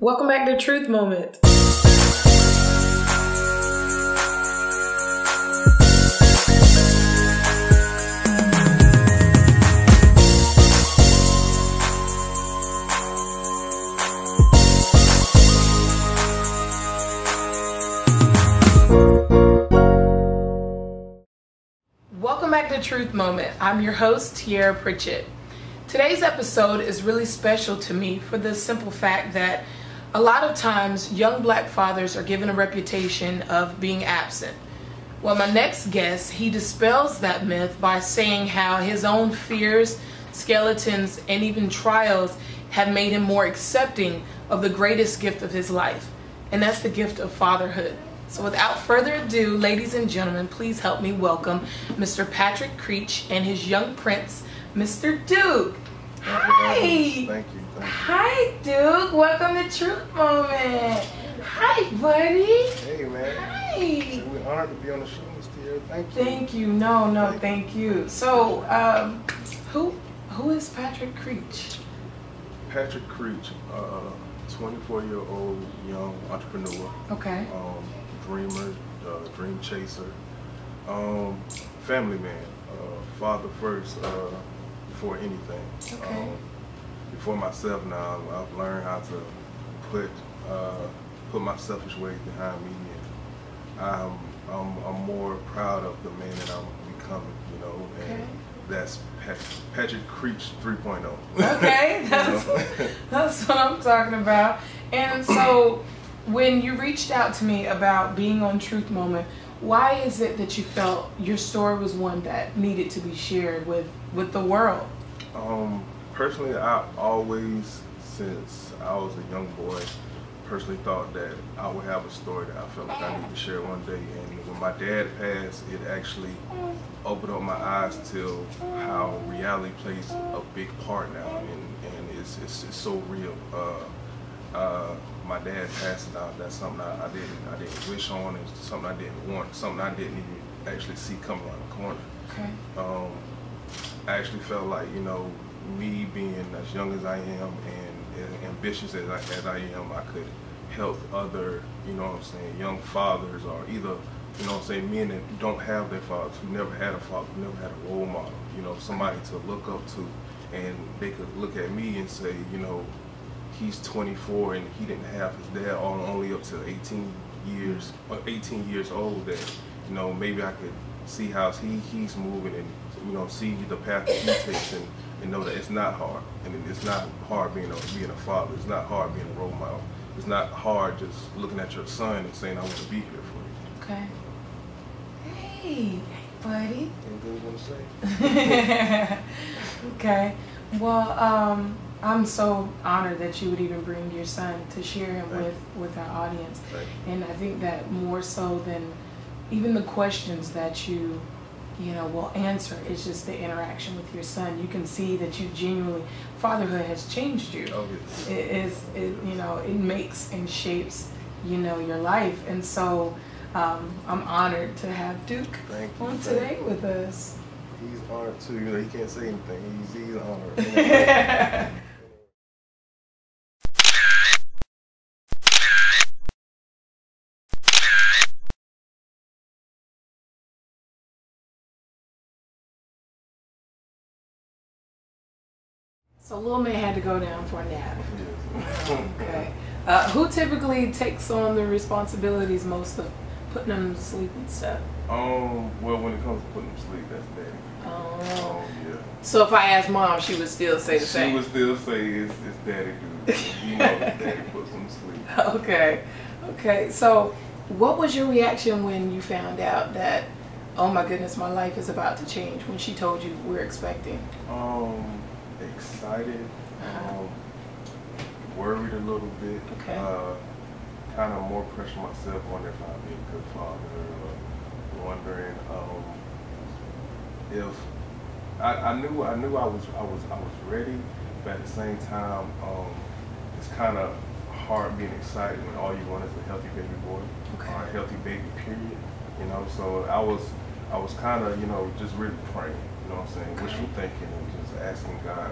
Welcome back to Truth Moment. Welcome back to Truth Moment. I'm your host, Tiara Pritchett. Today's episode is really special to me for the simple fact that a lot of times young black fathers are given a reputation of being absent. Well, my next guest, he dispels that myth by saying how his own fears, skeletons, and even trials have made him more accepting of the greatest gift of his life, and that's the gift of fatherhood. So without further ado, ladies and gentlemen, please help me welcome Mr. Patrick Creech and his young prince, Mr. Duke. Hi. Thank you. Hi, Duke. Welcome to Truth Moment. Hi, buddy. Hey, man. Hi. We're honored to be on the show, Miss Tiara. Thank you. Thank you. No, thank you. So, who is Patrick Creech? Patrick Creech, 24-year-old young entrepreneur. Okay. Dreamer, dream chaser, family man, father first before anything. Okay. Before myself now, I've learned how to put my selfish ways behind me, and I'm more proud of the man that I'm becoming, you know, and Okay. that's Patrick Creech 3.0. Okay, that's what I'm talking about. And so, when you reached out to me about being on Truth Moment, why is it that you felt your story was one that needed to be shared with the world? Personally, I always, since I was a young boy, personally thought that I would have a story that I felt like I needed to share one day. And when my dad passed, it actually opened up my eyes to how reality plays a big part now, and it's so real. My dad passing out, that's something I didn't wish on, it's something I didn't want, something I didn't even actually see coming around the corner. Okay. I actually felt like, you know, me being as young as I am and as ambitious as I am, I could help other, you know what I'm saying, young fathers, or either, you know what I'm saying, men that don't have their fathers, who never had a father, who never had a role model, you know, somebody to look up to, and they could look at me and say, you know, he's 24 and he didn't have his dad only up to 18 years old, that, you know, maybe I could see how he's moving, and, you know, see the path that he takes, and know that it's not hard. And it's not hard being a father. It's not hard being a role model. It's not hard just looking at your son and saying, I want to be here for you. Okay. Hey, buddy. Anything you want to say? Okay. Well, I'm so honored that you would even bring your son to share him with our audience. And I think that more so than even the questions that you will answer, it's just the interaction with your son. You can see that you genuinely, fatherhood has changed you. Oh, yes. It makes and shapes, your life. And so I'm honored to have Duke on today with us. He's honored too. You know, he can't say anything. He's honored. So little man had to go down for a nap. Okay. Who typically takes on the responsibilities most of putting them to sleep and stuff? Well, when it comes to putting them to sleep, that's daddy. Oh. Yeah. So if I asked mom, she would still say the same? She would still say it's daddy dude. You know, daddy puts them to sleep. Okay. Okay. So what was your reaction when you found out that, oh my goodness, my life is about to change, when she told you we're expecting? Excited, worried a little bit, okay. Kind of more pressure myself, wondering if I'd be a good father, wondering if I knew I was ready, but at the same time, it's kind of hard being excited when all you want is a healthy baby boy, or a healthy baby, period. You know, so I was kind of, just really praying. You know what I'm saying? Wishful thinking, and just asking God.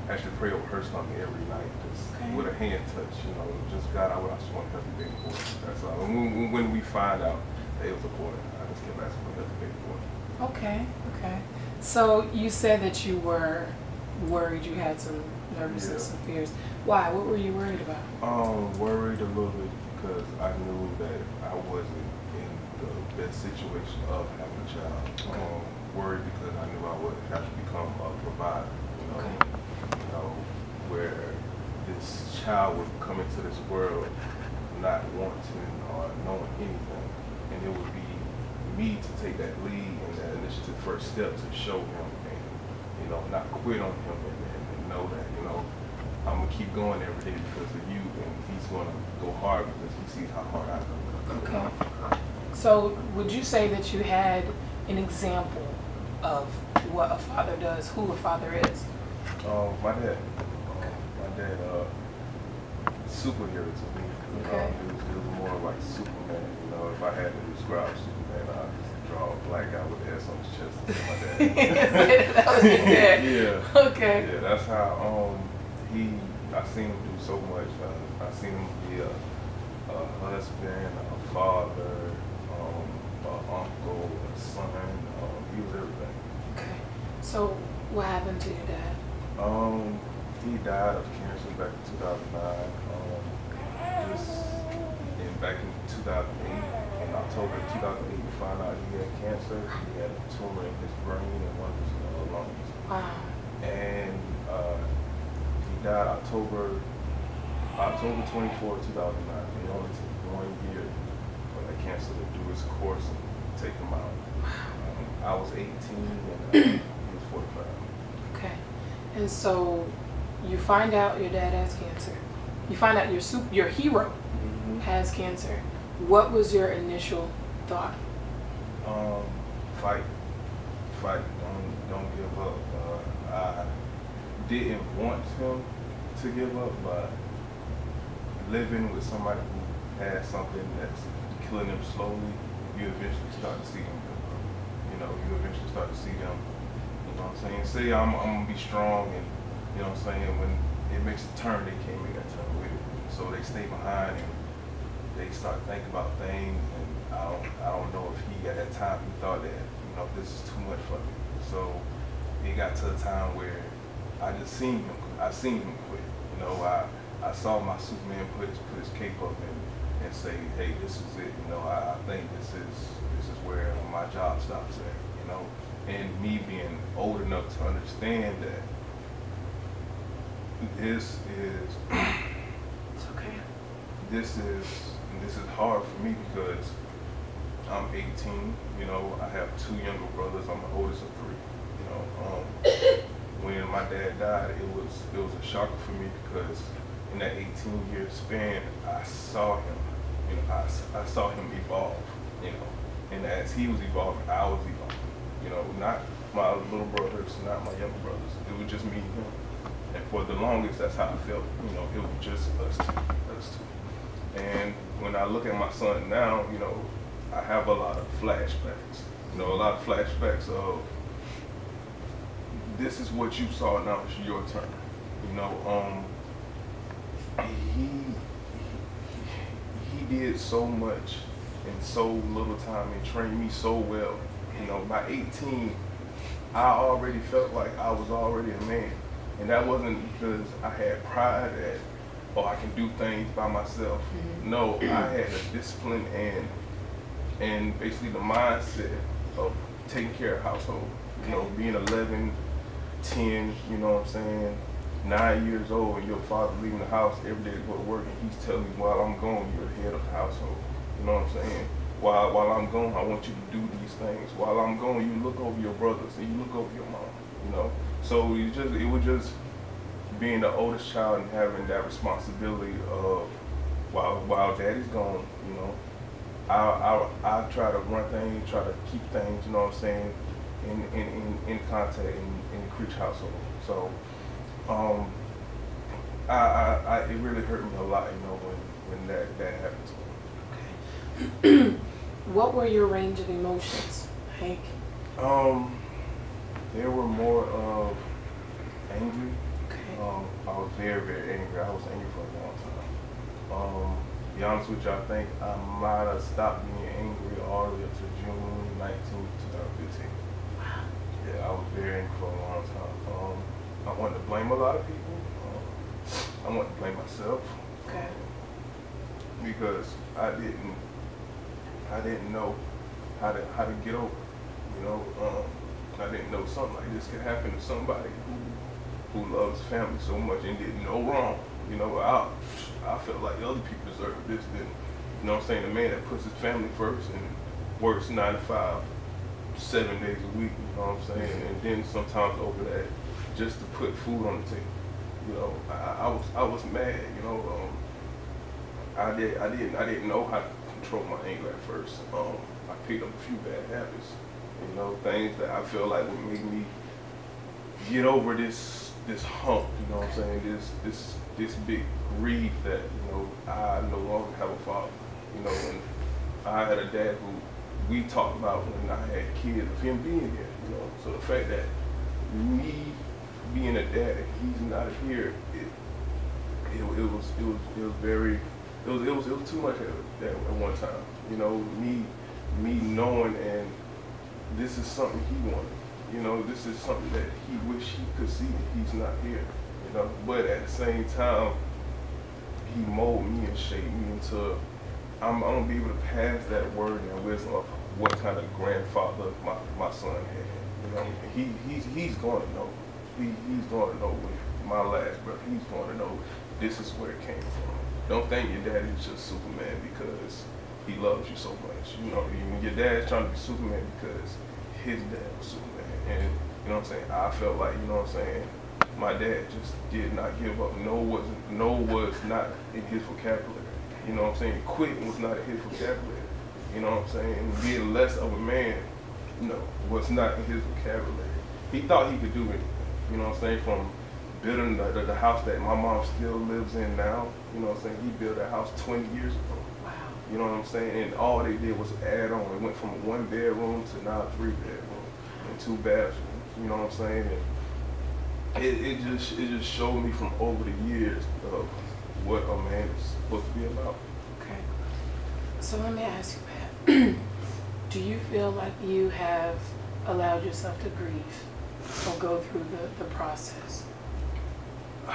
actually pray over her stomach every night, just with a hand touch, you know, just God, I just want a healthy baby boy. That's all. And when we find out that it was a boy, I just kept asking for a healthy baby boy. Okay, okay. So you said that you were worried, you had some nervousness and fears. Why? What were you worried about? Worried a little bit because I knew that I wasn't in the best situation of having a child. Okay. Worried because I knew I would have to become a provider, you know, where this child would come into this world not wanting or knowing anything, and it would be me to take that lead and that initiative, first step to show him and, you know, not quit on him and know that, you know, I'm gonna keep going every day because of you, and he's gonna go hard because he sees how hard I go. Okay. So would you say that you had an example of what a father does, who a father is? My dad. My dad, superhero to me. Okay. He was more like Superman. You know, if I had to describe Superman, I'd just draw a black guy with S on his chest. That's my dad. That was your dad. Yeah. Okay. Yeah, that's how I seen him do so much. I seen him be a husband, a father, an uncle, a son. He was everything. Okay. So what happened to your dad? He died of cancer back in 2009. Back in 2008, in October 2008, we found out he had cancer. He had a tumor in his brain and one of his lungs. Wow. And he died October 24, 2009. It only took 1 year for that cancer to do its course and take him out. I was 18 and he was 45. Okay. And so you find out your dad has cancer. You find out your hero has cancer. What was your initial thought? Fight. Don't give up. I didn't want him to give up, but living with somebody who has something that's killing them slowly, you eventually start to see them give up. You know, you eventually start to see them, you know what I'm saying? Say I'm gonna be strong, and you know what I'm saying, when it makes a turn, they can't make that turn with it. So they stay behind and they start thinking about things, and I don't know if he at that time he thought that, you know, this is too much for me. So it got to a time where I seen him quit. You know, I saw my Superman put his cape up and say, hey, this is it. You know, I think this is where my job stops at. You know, and me being old enough to understand that this is this is hard for me because I'm 18. You know, I have 2 younger brothers. I'm the oldest of 3. You know, when my dad died, it was a shocker for me because in that 18-year span, I saw him. You know, I saw him evolve. You know, and as he was evolving, I was evolving. You know, not my little brothers, not my younger brothers. It was just me and him. And for the longest, that's how I felt. You know, it was just us two. And when I look at my son now, you know, I have a lot of flashbacks. You know, a lot of flashbacks of this is what you saw, now it's your turn. You know, he did so much in so little time and trained me so well. You know, by 18, I already felt like I was already a man. And that wasn't because I had pride at, oh, I can do things by myself. No, I had the discipline and basically the mindset of taking care of household. You know, being 11, 10, you know what I'm saying, 9 years old, and your father leaving the house every day to go to work, and he's telling me, while I'm gone, you're the head of the household. You know what I'm saying? While I'm gone, I want you to do these things. While I'm gone, you look over your brothers and you look over your mom. You know, so it was just being the oldest child and having that responsibility of while daddy's gone. You know, I try to run things, try to keep things. You know what I'm saying? In contact in the Creech household. So it really hurt me a lot, you know, when that happened to me. Okay. What were your range of emotions, Hank? There were more of angry. Okay. I was very, very angry. I was angry for a long time. To be honest with you, I think I might have stopped being angry all the way up to June 19th, 2015. Wow. Yeah, I was very angry for a long time. I wanted to blame a lot of people. I wanted to blame myself. Okay. Because I didn't know how to get over it. You know, I didn't know something like this could happen to somebody who loves family so much and did no wrong. You know, I felt like other people deserved this. Then, you know what I'm saying? A man that puts his family first and works 9 to 5, 7 days a week. You know what I'm saying? And then sometimes over that, just to put food on the table. You know, I was mad. You know, I didn't know how to control my anger at first. I picked up a few bad habits. You know, things that I feel like would make me get over this hump, you know what I'm saying, this big grief that, you know, I no longer have a father. You know, and I had a dad who we talked about when I had kids of him being here, you know. So the fact that me being a dad and he's not here, it was too much at one time. You know, me knowing, and this is something he wanted. You know, this is something that he wished he could see. He's not here. You know, but at the same time, he molded me and shaped me into. I'm gonna be able to pass that word and wisdom of what kind of grandfather my son had. You know, he's going to know. He's going to know with my last breath. He's going to know this is where it came from. Don't think your dad is just Superman because he loves you so much. You know, your dad's trying to be Superman because his dad was Superman. And you know what I'm saying? I felt like, you know what I'm saying, my dad just did not give up. No was not in his vocabulary. You know what I'm saying? Quitting was not in his vocabulary. You know what I'm saying? And being less of a man, was not in his vocabulary. He thought he could do anything. You know what I'm saying? From building the house that my mom still lives in now. You know what I'm saying? He built that house 20 years ago. Wow. You know what I'm saying? And all they did was add on. It went from 1 bedroom to now 3 bedrooms and 2 bathrooms. You know what I'm saying? And it just showed me from over the years of what a man is supposed to be about. Okay. So let me ask you, Pat. Do you feel like you have allowed yourself to grieve or go through the process? Yeah,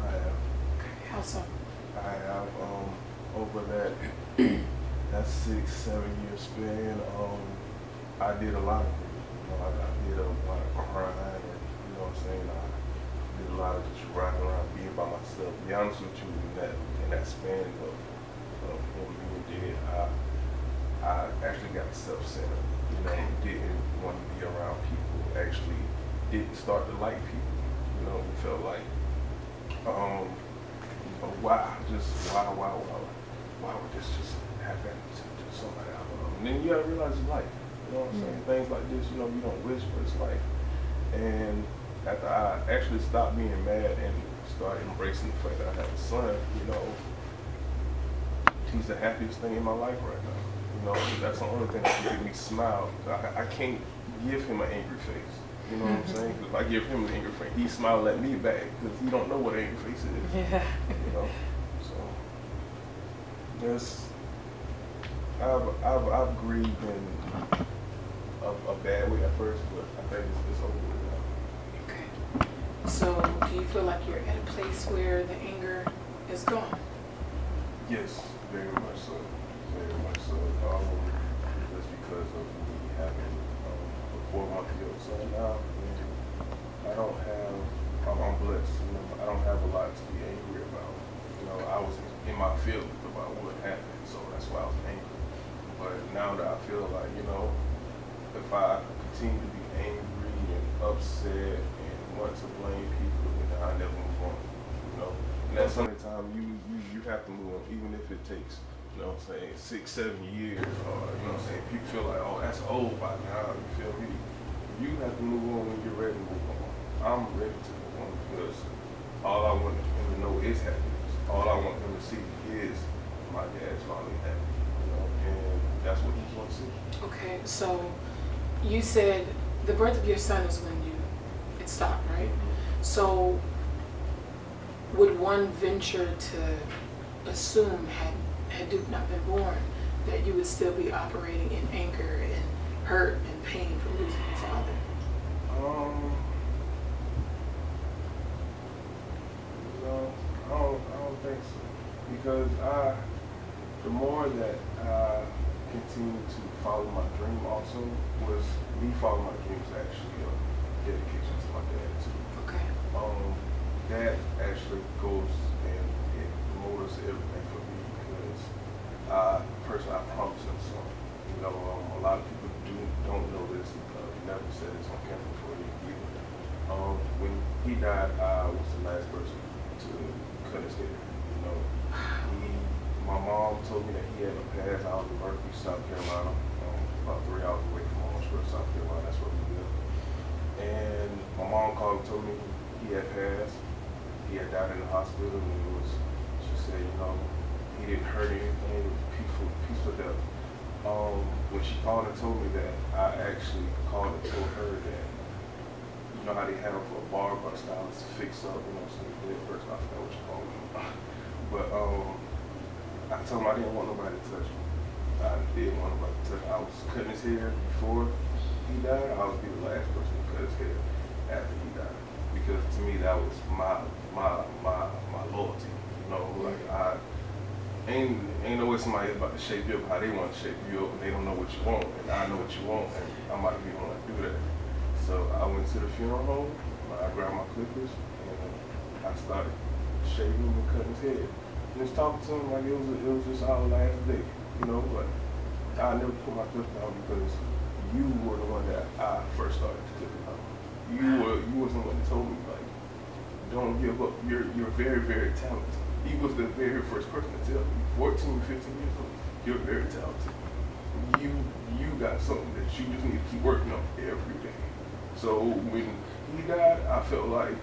I have. Okay, how so? I have, over that 6-7 year span, I did a lot of things. You know, I did a lot of crying, and you know what I'm saying, I did a lot of just riding around being by myself. To be honest with you, in that span of him being dead, I actually got self-centered. You know, didn't want to be around people. Actually, didn't start to like people. You know, felt like, why would this just happen to somebody I love? And then you gotta realize it's life. You know what I'm saying? Things like this, you know, you don't wish, but it's life. And after I actually stopped being mad and started embracing the fact that I have a son, you know, he's the happiest thing in my life right now. You know, that's the only thing that can make me smile. I can't give him an angry face. You know what I'm saying? Because if I give him an angry face, he's smiling at me back because he don't know what an angry face is. Yeah. You know, so there's I've grieved in a bad way at first, but I think it's over with now. Okay. So do you feel like you're at a place where the anger is gone? Yes, very much so. Very much so. Just because of me having a 4-month-old son now, and I'm blessed. You know, I don't have a lot to be angry about. You know, I was in my feelings about what happened, so that's why I was angry. But now that I feel like, you know, if I continue to be angry and upset and want to blame people, then I never move on. You know, and that's something you have to move on, even if it takes, you know what I'm saying, 6-7 years, or you know what I'm saying, people feel like, oh, that's old by now. You feel me? You have to move on when you're ready to move on. I'm ready to move on because all I want him to know is happiness. All I want him to see is my dad's finally happy. You know, and that's what he wants to see. Okay, so you said the birth of your son is when it's stop, right? So would one venture to assume, had Duke not been born, that you would still be operating in anger and hurt and pain from losing your father? No, I don't think so. Because the more that I continued to follow my dream also was me following my dreams actually a dedication to my dad too. Okay. That actually goes and it motivates everything for me because personally I promised him something. You know, a lot of people don't know this. Never said this on camera before either. When he died, I was the last person to cut his hair. You know, my mom told me that he had a pass out in Berkeley, South Carolina, about 3 hours away from Owensboro, South Carolina. That's where we live. And my mom called and told me he had passed. He had died in the hospital, and she said, you know, he didn't hurt anything. It was peaceful death. When she called and told me that, I actually called and told her that, you know how they have a barber stylist fix up, you know, some dead person, I forgot what you call them. But I told him I didn't want nobody to touch me. I didn't want nobody to touch me. I was cutting his hair before he died. I would be the last person to cut his hair after he died. Because to me that was my loyalty. You know, like ain't no way somebody is about to shape you up how they want to shape you up, and they don't know what you want, and I know what you want, and I might be the one to do that. So I went to the funeral home, I grabbed my clippers, and I started shaving and cutting his head. And just talking to him like it was just our last day, you know, but I never put my clip down because you were the one that I first started to clip down. You was the one that told me, like, don't give up, you're very, very talented. He was the very first person to tell me, 14, 15 years old, you're very talented. You got something that you just need to keep working on every day. So when he died, I felt like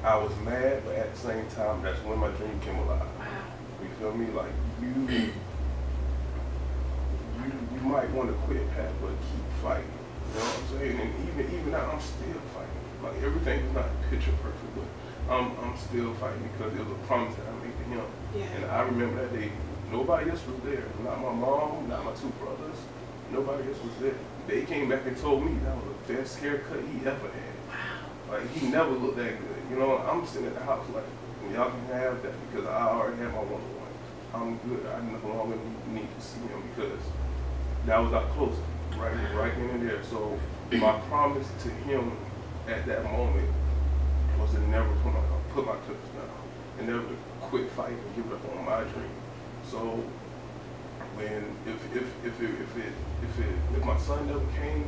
I was mad, but at the same time, that's when my dream came alive. You feel me? Like you might want to quit, Pat, but keep fighting. You know what I'm saying? And even now, I'm still fighting. Like everything is not picture perfect, but I'm still fighting because it was a promise that I made to him. Yeah. And I remember that day. Nobody else was there. Not my mom, not my two brothers. Nobody else was there. They came back and told me that was the best haircut he ever had. wow. Like he never looked that good. You know, I'm sitting at the house like, y'all can have that because I already had my one-on-one. I'm good. I no longer need to see him because that was our closing, right in and there. So my promise to him at that moment was to never put my clips down and never quit fighting and give up on my dream. So when if my son never came,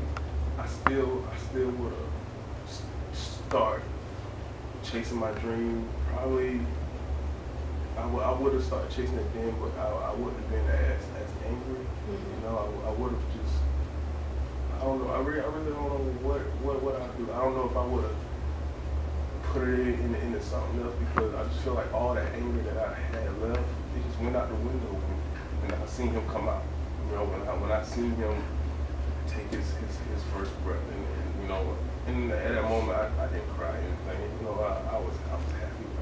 I still would have started chasing my dream. Probably I would have started chasing it then, but I wouldn't have been as angry. You know, I would have just, I don't know. I really don't know what I'd do. I don't know if I would have put it into something else because I just feel like all that anger that I had left, it just went out the window when I seen him come out. You know, when I seen him take his first breath, and you know, and at that moment I didn't cry or anything. You know, I was happy. I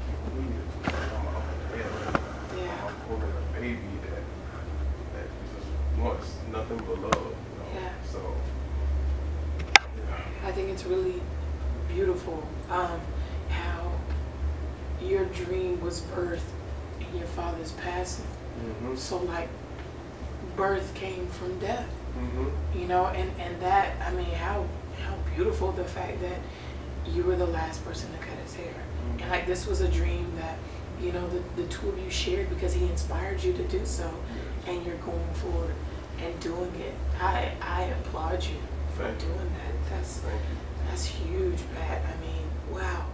can't believe it. I'm a dad. Yeah. I'm holding a baby that just wants nothing but love. You know? Yeah. So yeah. I think it's really beautiful how your dream was birthed in your father's passing. So like birth came from death. You know, and that, I mean, how beautiful the fact that you were the last person to cut his hair. And like this was a dream that, you know, the two of you shared because he inspired you to do so, and you're going forward and doing it. I applaud you for doing that. That's huge, Pat. I mean, wow.